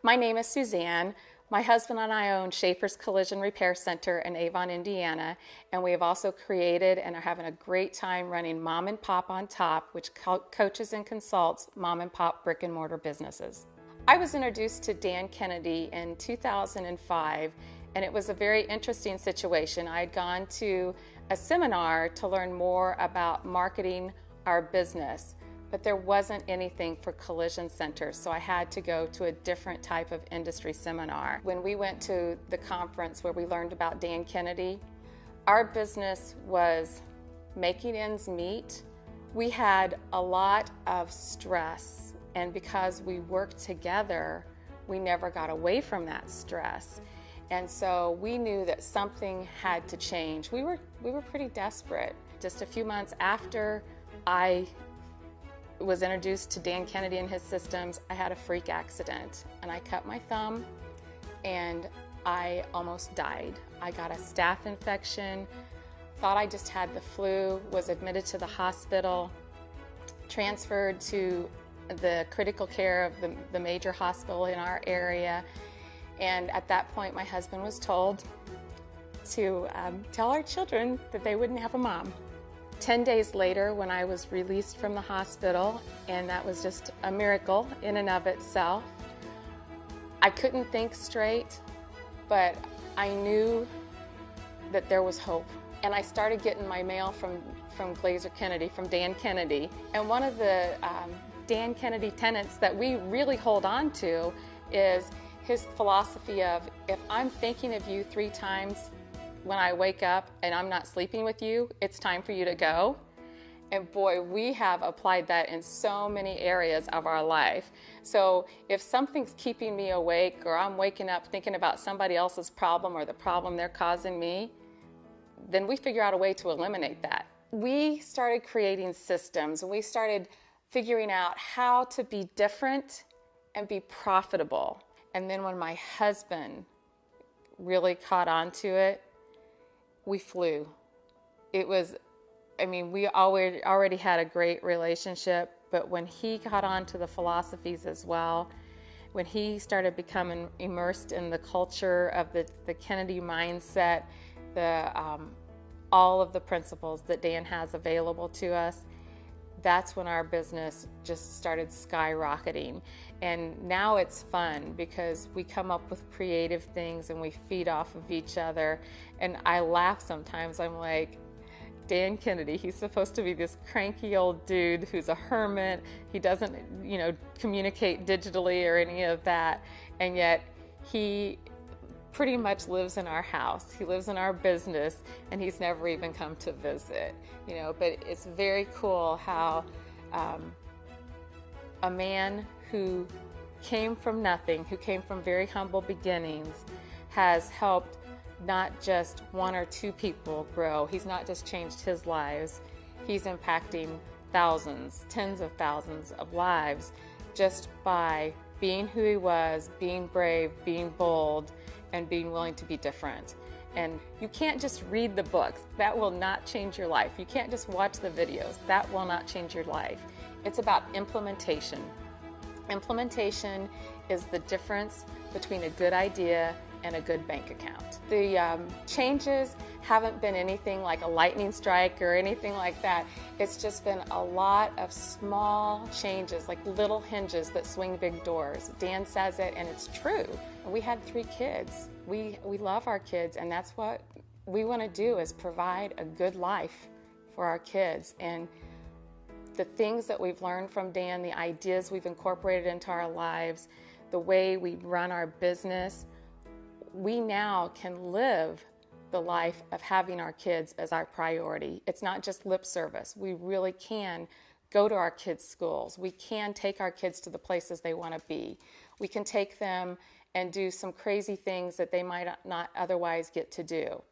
My name is Suzanne. My husband and I own Shafer's Collision Repair Center in Avon, Indiana, and we have also created and are having a great time running Mom and Pop on Top, which coaches and consults mom and pop brick and mortar businesses. I was introduced to Dan Kennedy in 2005, and it was a very interesting situation. I had gone to a seminar to learn more about marketing our business, but there wasn't anything for collision centers, so I had to go to a different type of industry seminar. When we went to the conference where we learned about Dan Kennedy, our business was making ends meet. We had a lot of stress, and because we worked together, we never got away from that stress. And so we knew that something had to change. We were pretty desperate. Just a few months after I was introduced to Dan Kennedy and his systems, I had a freak accident and I cut my thumb and I almost died. I got a staph infection, thought I just had the flu, was admitted to the hospital, transferred to the critical care of the major hospital in our area, and at that point my husband was told to tell our children that they wouldn't have a mom. 10 days later, when I was released from the hospital, and that was just a miracle in and of itself, I couldn't think straight, but I knew that there was hope. And I started getting my mail from Dan Kennedy. And one of the Dan Kennedy tenets that we really hold on to is his philosophy of, if I'm thinking of you 3 times when I wake up and I'm not sleeping with you, it's time for you to go. And boy, we have applied that in so many areas of our life. So if something's keeping me awake, or I'm waking up thinking about somebody else's problem or the problem they're causing me, then we figure out a way to eliminate that. We started creating systems, and we started figuring out how to be different and be profitable. And then when my husband really caught on to it, we flew. It was, we already had a great relationship, but when he got on to the philosophies as well, when he started becoming immersed in the culture of the Kennedy mindset, all of the principles that Dan has available to us, that's when our business just started skyrocketing. And now it's fun because we come up with creative things and we feed off of each other. And I laugh sometimes. I'm like, Dan Kennedy, he's supposed to be this cranky old dude who's a hermit. He doesn't, communicate digitally or any of that. And yet he pretty much lives in our house. He lives in our business, and he's never even come to visit. But it's very cool how a man who came from nothing, who came from very humble beginnings, has helped not just 1 or 2 people grow. He's not just changed his lives, he's impacting thousands, tens of thousands of lives just by being who he was, being brave, being bold, and being willing to be different. And you can't just read the books. That will not change your life. You can't just watch the videos. That will not change your life. It's about implementation. Implementation is the difference between a good idea and a good bank account. The changes haven't been anything like a lightning strike or anything like that. It's just been a lot of small changes, like little hinges that swing big doors. Dan says it, and it's true. We had 3 kids. We love our kids, and that's what we want to do, is provide a good life for our kids. And the things that we've learned from Dan, the ideas we've incorporated into our lives, the way we run our business, we now can live the life of having our kids as our priority. It's not just lip service. We really can go to our kids' schools. We can take our kids to the places they want to be. We can take them and do some crazy things that they might not otherwise get to do.